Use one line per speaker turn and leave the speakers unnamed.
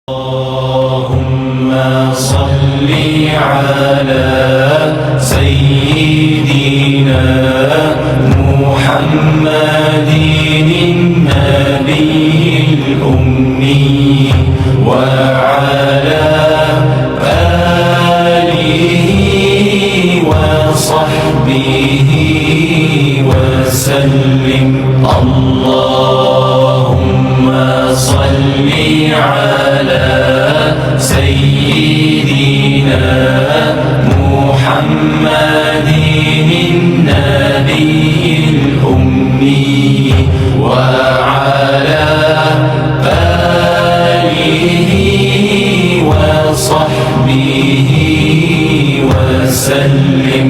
اللهم صل على سيدنا محمد النبي الأمي وعلى آله وصحبه وسلم. اللهم صل على سيدنا محمد النبي الأمي وعلى آله وصحبه وسلم.